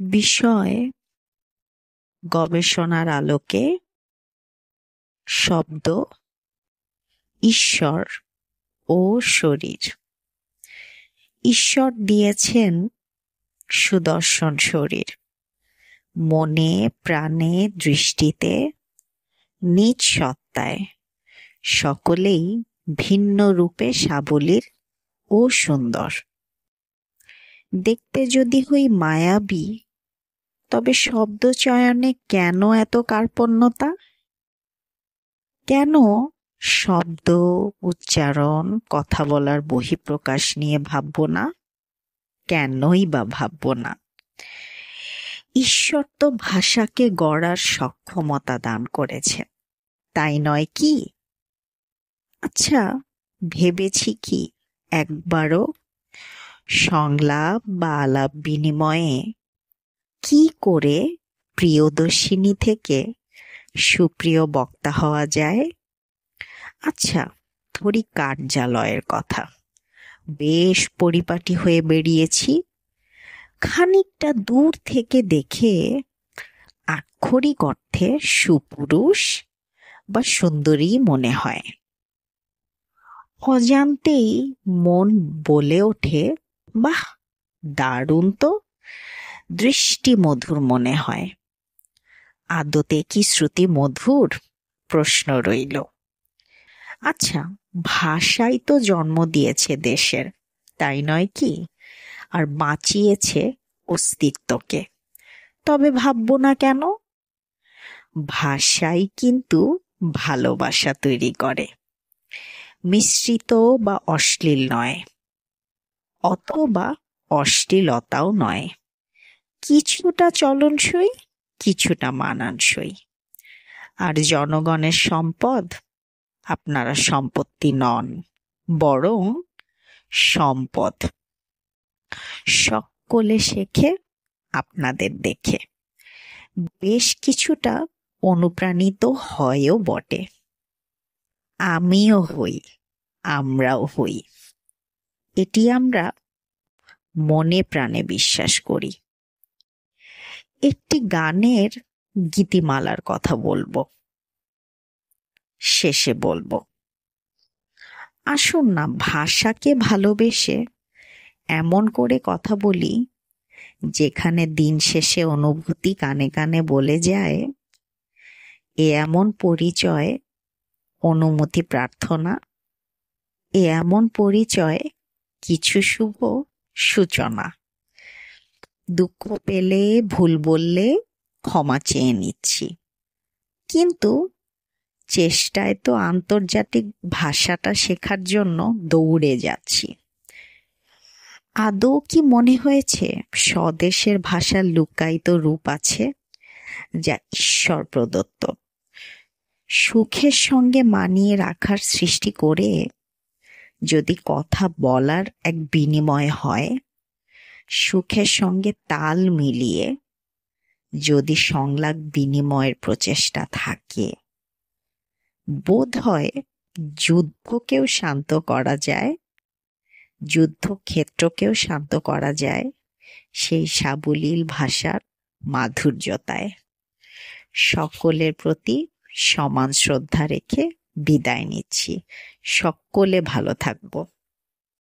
বিষয় গবেষণার আলোকে শব্দ, ঈশ্বর ও শরীর। ঈশ্বর দিয়েছেন সুদর্শন শরীর, মনে প্রাণে দৃষ্টিতে নিজ সত্তায় সকলেই ভিন্ন রূপে সাবলীল ও সুন্দর। দেখতে যদি হই মায়াবী, তবে শব্দ চয়নে কেন এত কার্পণ্যতা? কেন শব্দ, উচ্চারণ, কথা বলার বহিঃপ্রকাশ নিয়ে ভাবব না? কেনই বা ভাবব না? ঈশ্বর তো ভাষাকে গড়ার সক্ষমতা দান করেছে, তাই নয় কি? আচ্ছা, ভেবেছি কি একবারও সংলাপ বা আলাপ বিনিময়ে কি করে প্রিয়দর্শিনী থেকে সুপ্রিয় বক্তা হওয়া যায়? আচ্ছা, ধরি কার্যালয়ের কথা। বেশ পরিপাটি হয়ে বেরিয়েছি, খানিকটা দূর থেকে দেখে আক্ষরিক অর্থে সুপুরুষ বা সুন্দরী মনে হয়। অজান্তেই মন বলে ওঠে, বাহ, দারুণ তো, দৃষ্টি মধুর মনে হয়। আদতে কি শ্রুতি মধুর? প্রশ্ন রইল। আচ্ছা, ভাষাই তো জন্ম দিয়েছে দেশের, তাই নয় কি? আর বাঁচিয়েছে অস্তিত্বকে। তবে ভাববো না কেন? ভাষাই কিন্তু ভালোবাসা তৈরি করে, মিশ্রিত বা অশ্লীল নয়, অথবা অশ্লীলতাও নয়, কিছুটা চলনসই, কিছুটা মানানসই। আর জনগণের সম্পদ, আপনারা সম্পত্তি নন, বরং সম্পদ। সকলে শেখে আপনাদের দেখে, বেশ কিছুটা অনুপ্রাণিত হয়ও বটে। আমিও হই, আমরাও হই। এটি আমরা মনে প্রাণে বিশ্বাস করি। একটি গানের গীতিমালার কথা বলবো, শেষে বলবো। আসুন না ভাষাকে ভালোবেসে এমন করে কথা বলি যেখানে দিন শেষে অনুভূতি কানে কানে বলে যায়, এ এমন পরিচয় অনুমতি প্রার্থনা, এ এমন পরিচয় কিছু শুভ সূচনা। দুঃখ পেলে, ভুল বললে ক্ষমা চেয়ে নিচ্ছি, কিন্তু চেষ্টায় তো আন্তর্জাতিক ভাষাটা শেখার জন্য দৌড়ে যাচ্ছি। আদৌ কি মনে হয়েছে স্বদেশের ভাষার লুকায়িত রূপ আছে, যা ঈশ্বর প্রদত্ত? সুখের সঙ্গে মানিয়ে রাখার সৃষ্টি করে যদি কথা বলার এক বিনিময় হয়, সুখের সঙ্গে তাল মিলিয়ে যদি সংলাপ বিনিময়ের প্রচেষ্টা থাকে, বোধ হয় যুদ্ধকেও শান্ত করা যায়, যুদ্ধক্ষেত্রকেও শান্ত করা যায় সেই সাবলীল ভাষার মাধুর্যতায়। সকলের প্রতি সমান শ্রদ্ধা রেখে বিদায় নিচ্ছি। সকলে ভালো থাকবো।